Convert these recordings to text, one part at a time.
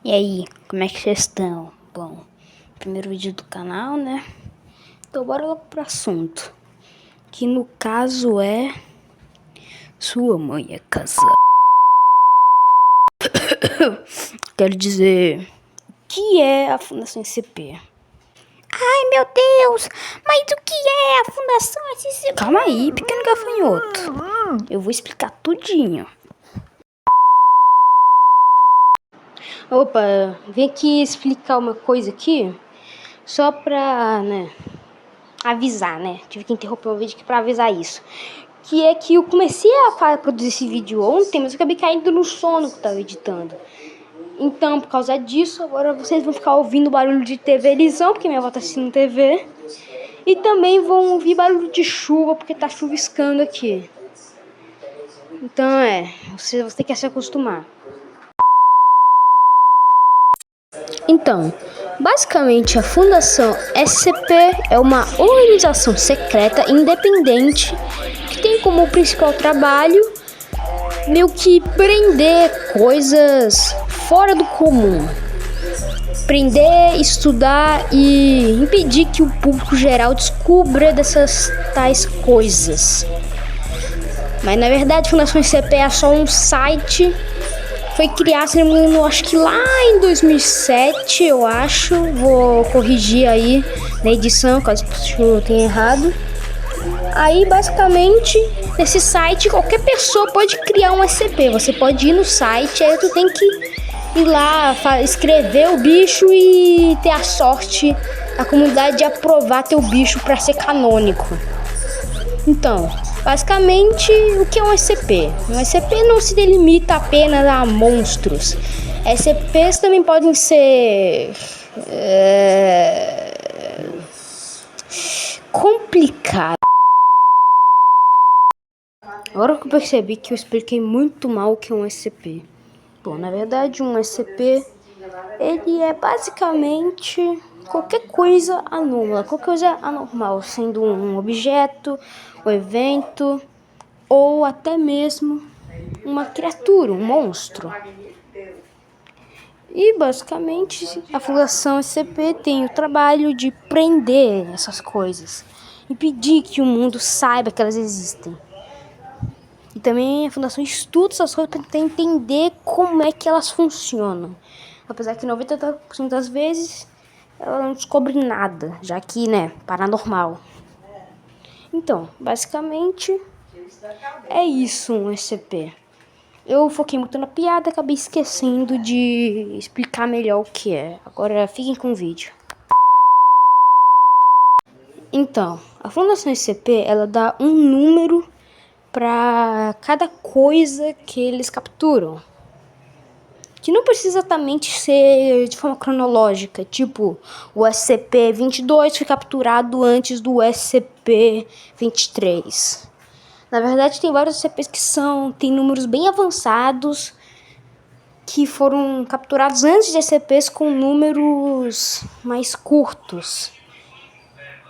E aí, como é que vocês estão? Bom, primeiro vídeo do canal, né? Então bora logo pro assunto. Que no caso é... Sua mãe é casada. Quero dizer... O que é a Fundação SCP? Ai, meu Deus! Mas o que é a Fundação SCP? Calma aí, pequeno gafanhoto. Eu vou explicar tudinho. Opa, vim aqui explicar uma coisa aqui. Só pra, né, avisar, né? Tive que interromper o vídeo aqui pra avisar isso. Que é que eu comecei a produzir esse vídeo ontem, mas eu acabei caindo no sono que eu tava editando. Então, por causa disso, agora vocês vão ficar ouvindo barulho de TV-lisão, porque minha avó tá assistindo TV. E também vão ouvir barulho de chuva, porque tá chuviscando aqui. Então, você tem que se acostumar. Então, basicamente a Fundação SCP é uma organização secreta independente que tem como principal trabalho meio que prender coisas fora do comum. Prender, estudar e impedir que o público geral descubra dessas tais coisas. Mas na verdade a Fundação SCP é só um site. Foi criado, se não me engano, acho que lá em 2007, eu acho. Vou corrigir aí na edição, caso eu tenha errado. Aí, basicamente, nesse site, qualquer pessoa pode criar um SCP. Você pode ir no site, aí tu tem que ir lá, escrever o bicho e ter a sorte da comunidade de aprovar teu bicho para ser canônico. Então... basicamente, o que é um SCP? Um SCP não se delimita apenas a monstros. SCPs também podem ser... complicado. Agora que eu percebi que eu expliquei muito mal o que é um SCP. Bom, na verdade, um SCP, ele é basicamente qualquer coisa anômala, qualquer coisa anormal, sendo um objeto, um evento ou até mesmo uma criatura, um monstro. E basicamente a Fundação SCP tem o trabalho de prender essas coisas, impedir que o mundo saiba que elas existem. E também a Fundação estuda essas coisas para tentar entender como é que elas funcionam. Apesar que 90% das vezes ela não descobre nada, já que, paranormal. Então, basicamente, é isso um SCP. Eu foquei muito na piada e acabei esquecendo de explicar melhor o que é. Agora fiquem com o vídeo. Então, a Fundação SCP, ela dá um número para cada coisa que eles capturam. Que não precisa exatamente ser de forma cronológica, tipo, o SCP-22 foi capturado antes do SCP-23. Na verdade, tem vários SCPs que tem números bem avançados, que foram capturados antes de SCPs com números mais curtos.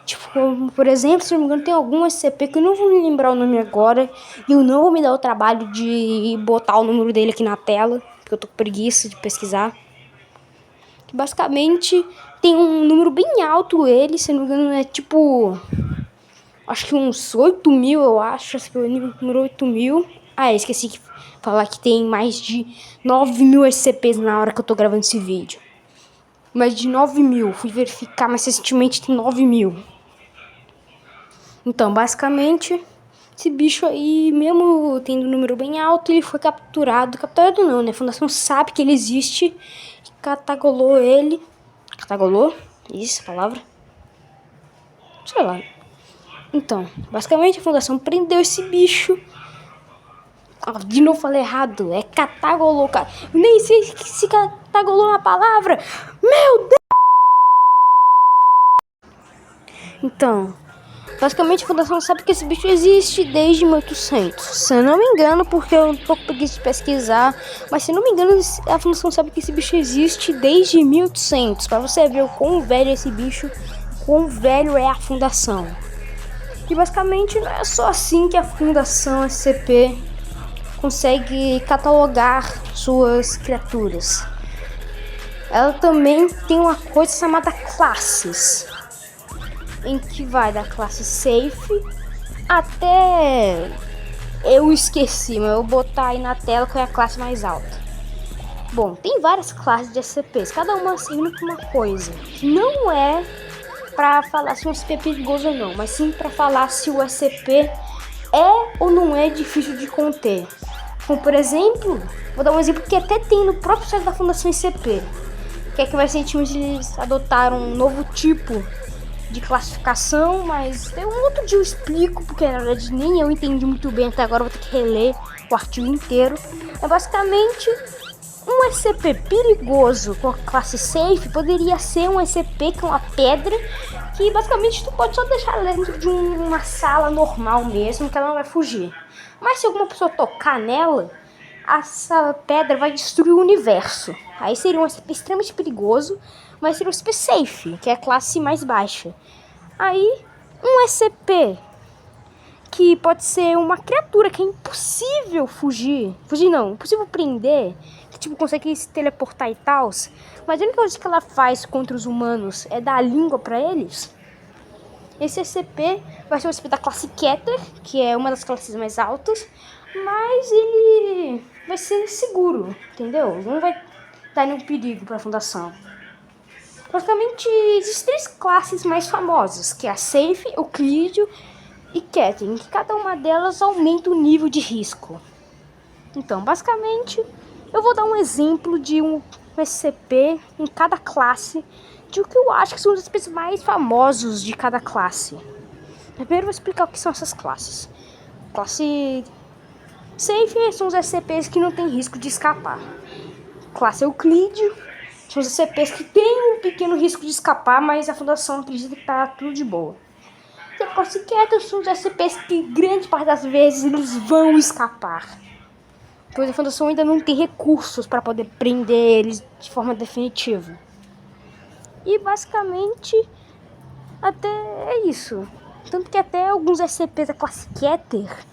Tipo, por exemplo, se não me engano, tem algum SCP que eu não vou me lembrar o nome agora, e eu não vou me dar o trabalho de botar o número dele aqui na tela, porque eu tô com preguiça de pesquisar. Que basicamente tem um número bem alto ele, se não me engano é tipo... acho que uns 8.000, eu acho que é o número 8.000. Esqueci de falar que tem mais de 9.000 SCPs na hora que eu tô gravando esse vídeo. Mais de 9.000, fui verificar, mas recentemente tem 9.000. Então, basicamente, esse bicho aí, mesmo tendo um número bem alto, ele foi capturado. Capturado não, né? A Fundação sabe que ele existe e catagolou ele. Catagolou? Isso, a palavra? Sei lá. Então, basicamente, a Fundação prendeu esse bicho. De novo falei errado. É catagolou, cara. Eu nem sei se catagolou uma palavra. Meu Deus! Então... basicamente, a Fundação sabe que esse bicho existe desde 1800. Se eu não me engano, porque eu tô com preguiça de pesquisar, mas se eu não me engano, a Fundação sabe que esse bicho existe desde 1800. Pra você ver o quão velho é esse bicho, quão velho é a Fundação. E basicamente não é só assim que a Fundação SCP consegue catalogar suas criaturas. ela também tem uma coisa chamada classes, em que vai da classe safe até... Eu esqueci, mas eu vou botar aí na tela qual é a classe mais alta. Bom, tem várias classes de SCPs, cada uma servindo para uma coisa. Não é para falar se o SCP é perigoso ou não, mas sim para falar se o SCP é ou não é difícil de conter. Como por exemplo, vou dar um exemplo que até tem no próprio site da Fundação SCP, que é que recentemente eles adotaram um novo tipo de classificação, mas tem um outro dia eu explico, porque na verdade nem eu entendi muito bem até agora, vou ter que reler o artigo inteiro. É basicamente um SCP perigoso com a classe safe poderia ser um SCP com uma pedra que basicamente tu pode só deixar ela dentro de uma sala normal mesmo, que ela não vai fugir. Mas se alguma pessoa tocar nela, essa pedra vai destruir o universo. Aí seria um SCP extremamente perigoso, mas seria um SCP safe, que é a classe mais baixa. Aí, um SCP que pode ser uma criatura que é impossível fugir. Fugir não, impossível prender. Que tipo, consegue se teleportar e tal. Mas a única coisa que ela faz contra os humanos é dar a língua pra eles. Esse SCP vai ser o SCP da classe Keter, que é uma das classes mais altas. Mas ele vai ser seguro, entendeu? Não vai dar nenhum perigo pra fundação. Basicamente, existem 3 classes mais famosas, que é a Safe, Euclídeo e Keter, que cada uma delas aumenta o nível de risco. Então, basicamente, eu vou dar um exemplo de um SCP em cada classe, de o que eu acho que são os SCPs mais famosos de cada classe. Primeiro eu vou explicar o que são essas classes. Classe Safe são os SCPs que não tem risco de escapar. Classe Euclídeo são os SCPs que tem um pequeno risco de escapar, mas a fundação acredita que tá tudo de boa. E a classe Keter são os SCPs que grande parte das vezes eles vão escapar, pois a fundação ainda não tem recursos para poder prender eles de forma definitiva. E basicamente até é isso. Tanto que até alguns SCPs da classe Keter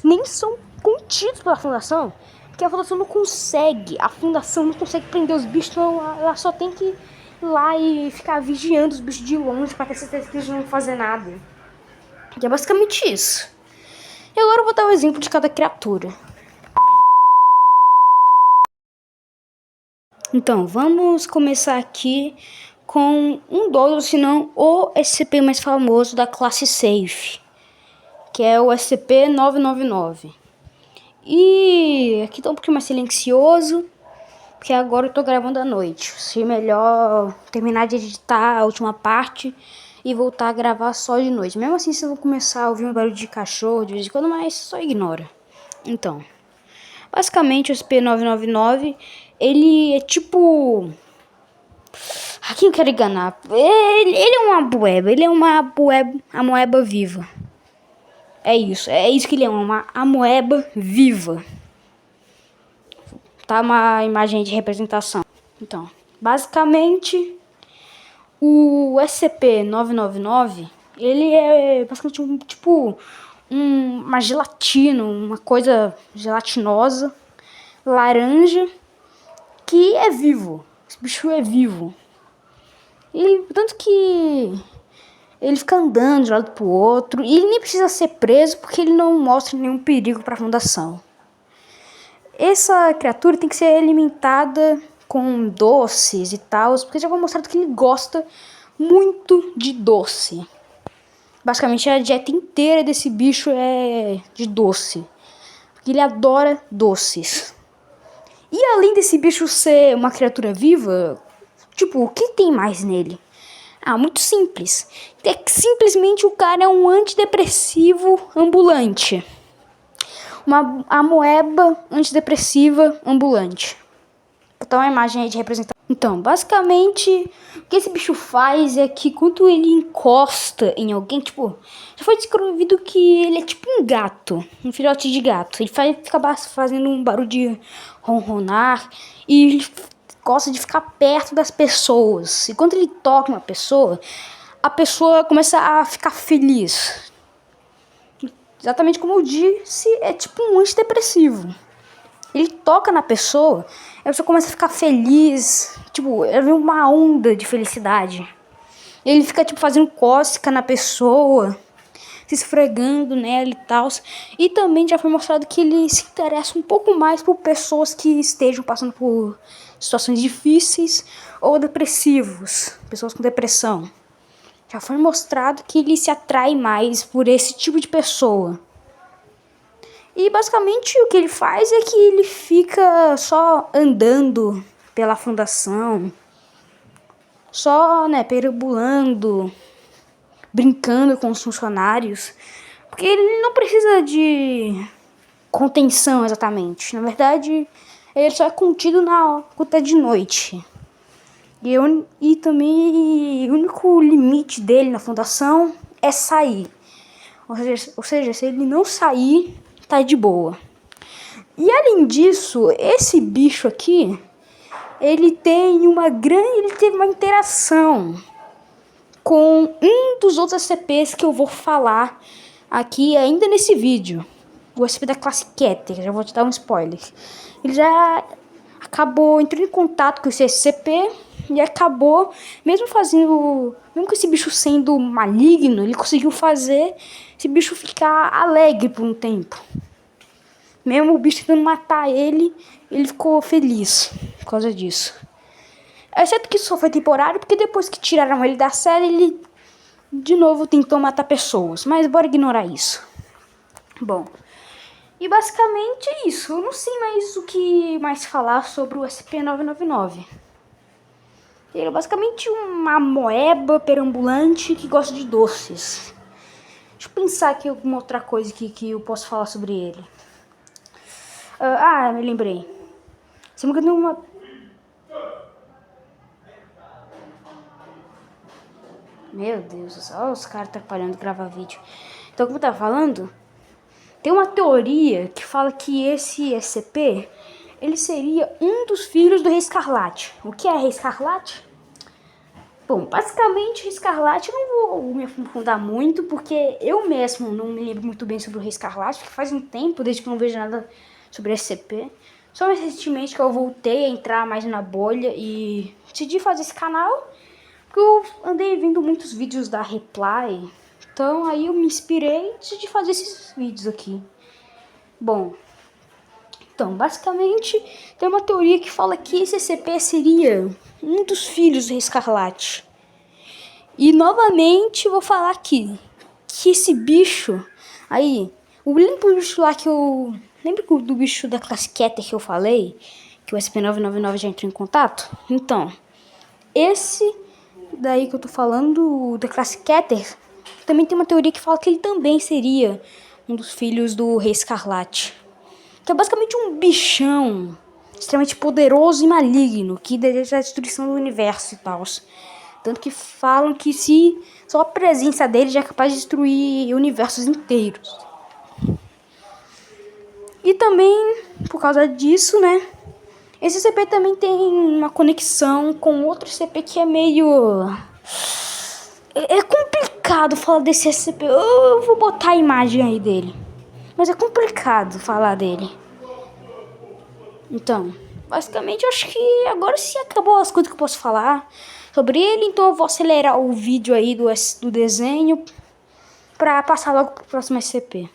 nem são contidos pela fundação, porque a fundação não consegue. A fundação não consegue prender os bichos, não. Ela só tem que ir lá e ficar vigiando os bichos de longe para ter certeza que eles não vão fazer nada. E é basicamente isso. E agora eu vou dar um exemplo de cada criatura. Então, vamos começar aqui com um dos, ou se não, o SCP mais famoso da classe Safe, que é o SCP-999. E aqui tá um pouquinho mais silencioso, porque agora eu tô gravando à noite. Seria melhor terminar de editar a última parte e voltar a gravar só de noite. Mesmo assim, vocês vão começar a ouvir um barulho de cachorro de vez em quando, mas só ignora. Então, basicamente o SCP-999, ele é tipo... A quem eu quero enganar? Ele é uma amoeba, ele é uma amoeba viva. É isso que ele é, uma amoeba viva. Tá uma imagem de representação. Então, basicamente, o SCP-999, ele é basicamente uma gelatina, uma coisa gelatinosa, laranja, que é vivo. Esse bicho é vivo. E tanto que ele fica andando de um lado pro outro, e ele nem precisa ser preso porque ele não mostra nenhum perigo para a fundação. Essa criatura tem que ser alimentada com doces e tal, porque já vou mostrar que ele gosta muito de doce. Basicamente a dieta inteira desse bicho é de doce, porque ele adora doces. E além desse bicho ser uma criatura viva, tipo, o que tem mais nele? Ah, muito simples. É que simplesmente o cara é um antidepressivo ambulante. Uma amoeba antidepressiva ambulante. Vou botar uma imagem aí de representação. Então, basicamente, o que esse bicho faz é que quando ele encosta em alguém, tipo, já foi descrevido que ele é tipo um gato, um filhote de gato. Ele fica fazendo um barulho de ronronar e ele gosta de ficar perto das pessoas. E quando ele toca uma pessoa, a pessoa começa a ficar feliz. Exatamente como eu disse, é tipo um antidepressivo. Ele toca na pessoa, a pessoa começa a ficar feliz, tipo, ela vem uma onda de felicidade. Ele fica, tipo, fazendo cócega na pessoa, se esfregando nela e tal. E também já foi mostrado que ele se interessa um pouco mais por pessoas que estejam passando por situações difíceis ou depressivos, pessoas com depressão. Já foi mostrado que ele se atrai mais por esse tipo de pessoa. E basicamente o que ele faz é que ele fica só andando pela fundação, só, né, perambulando, brincando com os funcionários, porque ele não precisa de contenção exatamente. Na verdade, ele só é contido na conta de noite. E também o único limite dele na fundação é sair. Ou seja, se ele não sair, tá de boa. E além disso, esse bicho aqui, ele teve uma interação com um dos outros SCPs que eu vou falar aqui ainda nesse vídeo. O SCP da classe Keter, já vou te dar um spoiler. Ele já acabou entrando em contato com esse SCP e acabou, mesmo com esse bicho sendo maligno, ele conseguiu fazer esse bicho ficar alegre por um tempo. Mesmo o bicho tentando matar ele, ele ficou feliz por causa disso. Exceto que isso só foi temporário, porque depois que tiraram ele da série, ele de novo tentou matar pessoas. Mas bora ignorar isso. Bom, e basicamente é isso. Eu não sei mais o que mais falar sobre o SCP-999. Ele é basicamente uma moeba perambulante que gosta de doces. Deixa eu pensar aqui alguma outra coisa que eu posso falar sobre ele. Me lembrei. Se não me engano, uma... Meu Deus do céu, olha os caras atrapalhando gravar vídeo. Então, como eu tava falando, tem uma teoria que fala que esse SCP, ele seria um dos filhos do Rei Escarlate. O que é Rei Escarlate? Bom, basicamente, Rei Escarlate eu não vou me aprofundar muito, porque eu mesmo não me lembro muito bem sobre o Rei Escarlate, porque faz um tempo desde que eu não vejo nada sobre SCP. Só mais recentemente que eu voltei a entrar mais na bolha e decidi fazer esse canal, porque eu andei vendo muitos vídeos da Reply, então aí eu me inspirei e decidi fazer esses vídeos aqui. Bom, então basicamente tem uma teoria que fala que esse SCP seria um dos filhos do Rei Escarlate. E novamente vou falar aqui que esse bicho aí, lembra do bicho lá que eu... Lembra do bicho da classe Keter que eu falei? Que o SCP-999 já entrou em contato? Então, esse daí que eu tô falando, da classe Keter, também tem uma teoria que fala que ele também seria um dos filhos do Rei Escarlate. Que é basicamente um bichão extremamente poderoso e maligno, que deseja a destruição do universo e tal. Tanto que falam que só a presença dele já é capaz de destruir universos inteiros. E também, por causa disso, né, esse CP também tem uma conexão com outro CP que é meio... É complicado falar desse SCP. Eu vou botar a imagem aí dele. Mas é complicado falar dele. Então, basicamente, eu acho que agora sim acabou as coisas que eu posso falar sobre ele. Então eu vou acelerar o vídeo aí do desenho pra passar logo pro próximo SCP.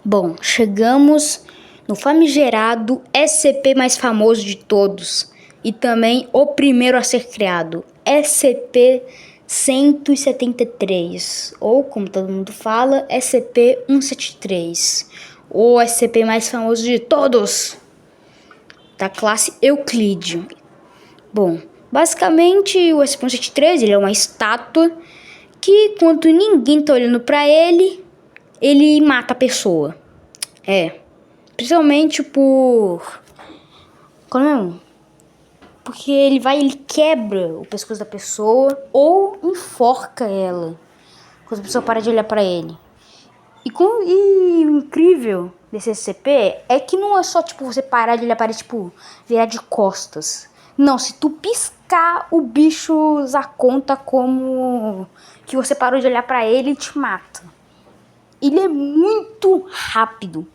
Bom, chegamos no famigerado SCP mais famoso de todos e também o primeiro a ser criado, SCP-173, ou como todo mundo fala, SCP-173, o SCP mais famoso de todos, da classe Euclídeo. Bom, basicamente o SCP-173 ele é uma estátua que quando ninguém tá olhando pra ele mata a pessoa. Principalmente porque ele quebra o pescoço da pessoa ou enforca ela quando a pessoa para de olhar pra ele. E o incrível desse SCP é que não é só, tipo, você parar de olhar para ele, tipo, virar de costas. Não, se tu piscar, o bicho já conta como que você parou de olhar para ele e te mata. Ele é muito rápido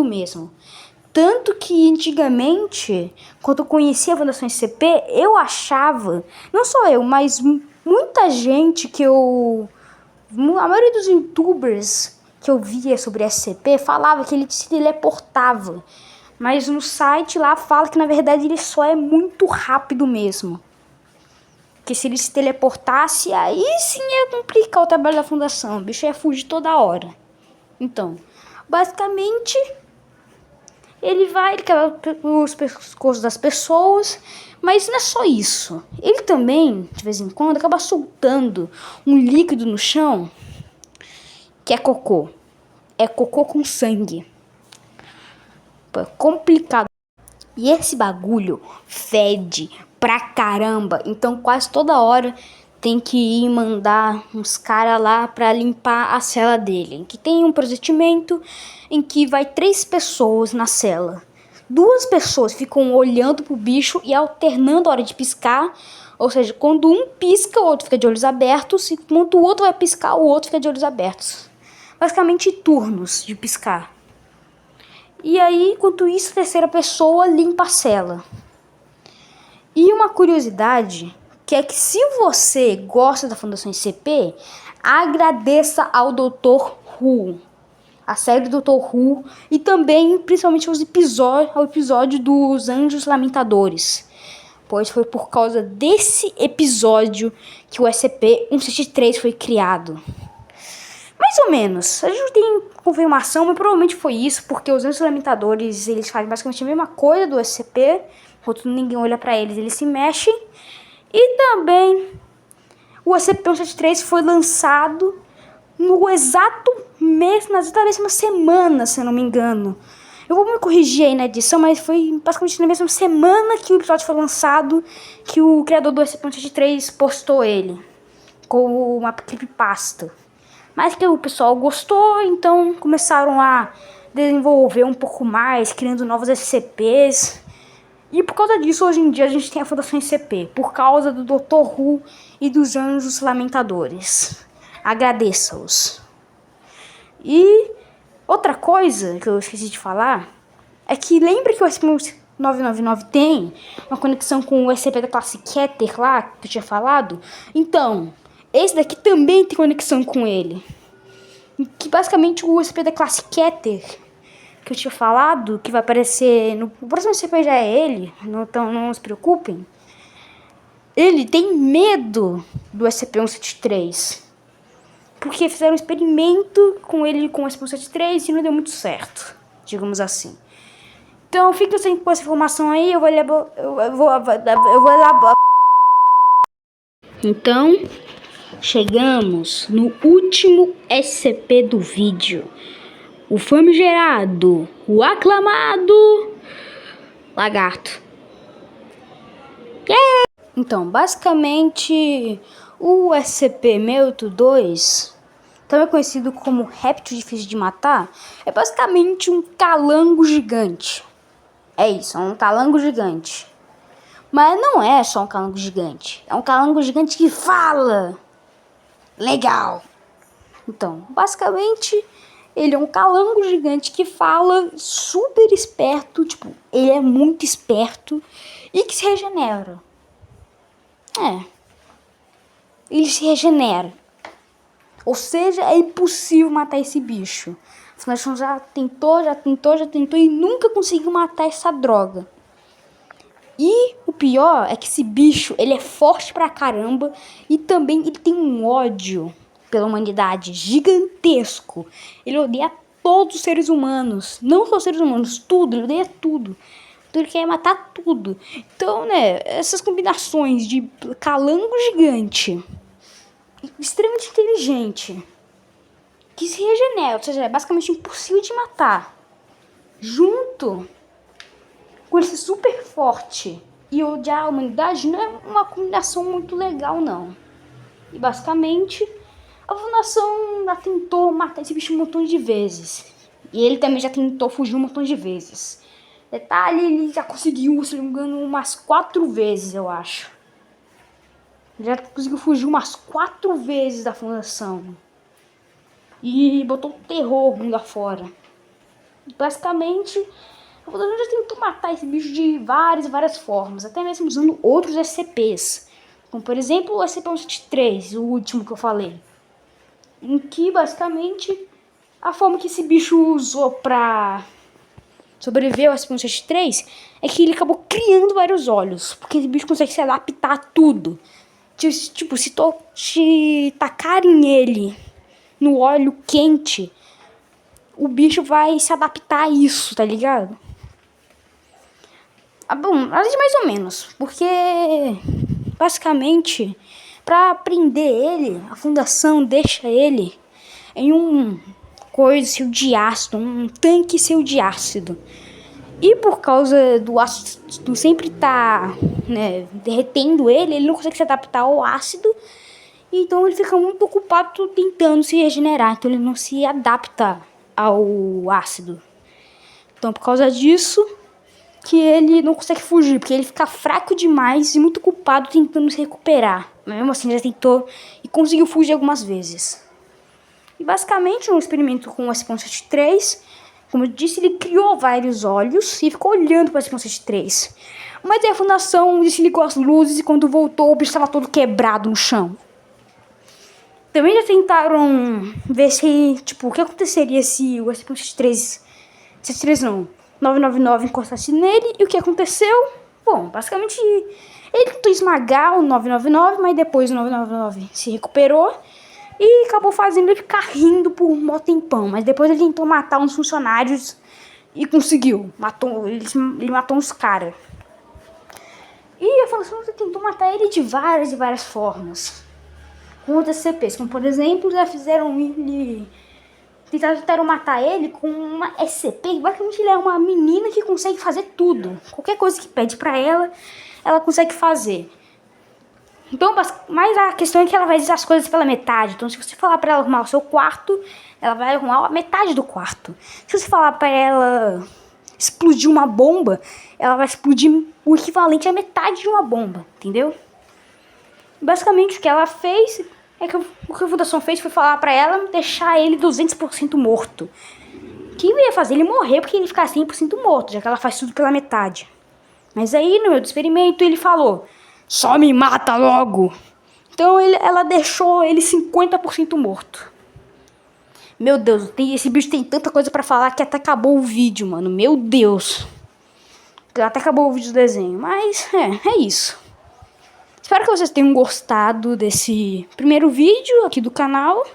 mesmo. Tanto que antigamente, quando eu conhecia a Fundação SCP, eu achava, não só eu, mas muita gente a maioria dos youtubers que eu via sobre SCP falava que ele se teleportava. Mas no site lá fala que na verdade ele só é muito rápido mesmo. Que se ele se teleportasse, aí sim ia complicar o trabalho da fundação. O bicho ia fugir toda hora. Então, basicamente, ele quebra os pescoços das pessoas. Mas não é só isso. Ele também, de vez em quando, acaba soltando um líquido no chão que é cocô. É cocô com sangue. Pô, é complicado. E esse bagulho fede pra caramba. Então quase toda hora tem que ir mandar uns caras lá pra limpar a cela dele. Que tem um procedimento em que vai 3 pessoas na cela. 2 pessoas ficam olhando pro bicho e alternando a hora de piscar. Ou seja, quando um pisca, o outro fica de olhos abertos. E quando o outro vai piscar, o outro fica de olhos abertos. Basicamente turnos de piscar. E aí, enquanto isso, a terceira pessoa limpa a cela. E uma curiosidade, que é que se você gosta da Fundação SCP, agradeça ao Dr. Who. A série do Dr. Who. E também, principalmente, ao episódio dos Anjos Lamentadores. Pois foi por causa desse episódio que o SCP-173 foi criado. Mais ou menos. A gente não tem confirmação, mas provavelmente foi isso, porque os Anjos Lamentadores, eles fazem basicamente a mesma coisa do SCP, enquanto ninguém olha pra eles se mexem. E também o SCP-173 foi lançado no exato mês, na exata mesma semana, se eu não me engano. Eu vou me corrigir aí na edição, mas foi basicamente na mesma semana que o episódio foi lançado, que o criador do SCP-173 postou ele, com uma creepypasta. Mas que o pessoal gostou, então começaram a desenvolver um pouco mais, criando novos SCPs. E por causa disso, hoje em dia, a gente tem a Fundação SCP, por causa do Dr. Who e dos Anjos Lamentadores. Agradeça-os. E outra coisa que eu esqueci de falar é que lembra que o SCP-999 tem uma conexão com o SCP da classe Keter lá, que eu tinha falado? Então, esse daqui também tem conexão com ele. Que basicamente o SCP da classe Keter, que eu tinha falado, que vai aparecer no próximo SCP já é ele, então não se preocupem. Ele tem medo do SCP-173. Porque fizeram um experimento com ele com o SCP-173 e não deu muito certo, digamos assim. Então fica sem com essa informação aí, eu vou elaborar. Então, chegamos no último SCP do vídeo. O famigerado, o aclamado lagarto. Yeah! Então, basicamente, o SCP-682, também conhecido como réptil difícil de matar, é basicamente um calango gigante. É isso, é um calango gigante. Mas não é só um calango gigante. É um calango gigante que fala. Legal. Então, basicamente, ele é um calango gigante que fala, super esperto. Tipo, ele é muito esperto e que se regenera. Ele se regenera. Ou seja, é impossível matar esse bicho. A Fundação já tentou e nunca conseguiu matar essa droga. E o pior é que esse bicho, ele é forte pra caramba e também ele tem um ódio pela humanidade gigantesco. Ele odeia todos os seres humanos, não só os seres humanos, tudo, ele odeia tudo. Então ele quer matar tudo. Então, né, essas combinações de calango gigante, extremamente inteligente, que se regenera, ou seja, é basicamente impossível de matar, junto com esse super forte e odiar a humanidade, não é uma combinação muito legal, não. E basicamente, a Fundação já tentou matar esse bicho um montão de vezes. E ele também já tentou fugir um montão de vezes. Detalhe, ele já conseguiu, se não me engano, umas 4 vezes, eu acho. Já conseguiu fugir umas 4 vezes da fundação. E botou terror mundo afora. Basicamente, a fundação já tentou matar esse bicho de várias formas. Até mesmo usando outros SCPs. Como, por exemplo, o SCP-173, o último que eu falei. Em que, basicamente, a forma que esse bicho usou pra sobreviver ao SCP-173 é que ele acabou criando vários olhos. Porque esse bicho consegue se adaptar a tudo. Tipo, se tacarem ele no óleo quente, o bicho vai se adaptar a isso, tá ligado? Ah, bom, ali mais ou menos. Porque, basicamente, pra prender ele, a fundação deixa ele em um coisa de ácido, um tanque de ácido. E por causa do ácido sempre tá, né, derretendo ele não consegue se adaptar ao ácido. Então ele fica muito ocupado tentando se regenerar. Então ele não se adapta ao ácido. Então por causa disso que ele não consegue fugir. Porque ele fica fraco demais e muito ocupado tentando se recuperar. Mas mesmo assim ele já tentou e conseguiu fugir algumas vezes. E basicamente no experimento com o SCP-173, como eu disse, ele criou vários olhos e ficou olhando para o SCP-173. Mas aí a fundação desligou as luzes e quando voltou o bicho estava todo quebrado no chão. Também já tentaram ver se, tipo, o que aconteceria se o SCP-173 não, 999 encostasse nele. E o que aconteceu? Bom, basicamente ele tentou esmagar o 999, mas depois o 999 se recuperou. E acabou fazendo ele ficar rindo por um mó tempão. Mas depois ele tentou matar uns funcionários e conseguiu. Ele matou uns caras. E a fundação tentou matar ele de várias formas. Com outras SCPs, como por exemplo, já fizeram ele... Tentaram matar ele com uma SCP. Basicamente ele é uma menina que consegue fazer tudo. Qualquer coisa que pede pra ela, ela consegue fazer. Então, mas a questão é que ela vai dizer as coisas pela metade. Então, se você falar pra ela arrumar o seu quarto, ela vai arrumar a metade do quarto. Se você falar pra ela explodir uma bomba, ela vai explodir o equivalente à metade de uma bomba, entendeu? Basicamente, o que ela fez é que o que a fundação fez foi falar pra ela deixar ele 200% morto. O que ia fazer ele morrer porque ele ficar 100% morto, já que ela faz tudo pela metade. Mas aí, no meio do experimento, ele falou: só me mata logo. Então ela deixou ele 50% morto. Meu Deus, esse bicho tem tanta coisa pra falar que até acabou o vídeo, mano. Meu Deus. Até acabou o vídeo do desenho. Mas é isso. Espero que vocês tenham gostado desse primeiro vídeo aqui do canal.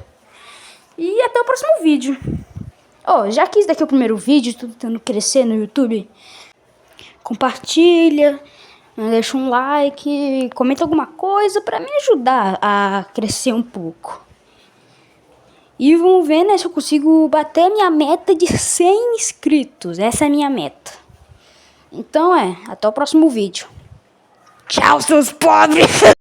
E até o próximo vídeo. Já que esse daqui é o primeiro vídeo, tô tentando crescer no YouTube, compartilha, deixa um like, comenta alguma coisa pra me ajudar a crescer um pouco. E vamos ver, né, se eu consigo bater a minha meta de 100 inscritos. Essa é a minha meta. Então até o próximo vídeo. Tchau, seus pobres!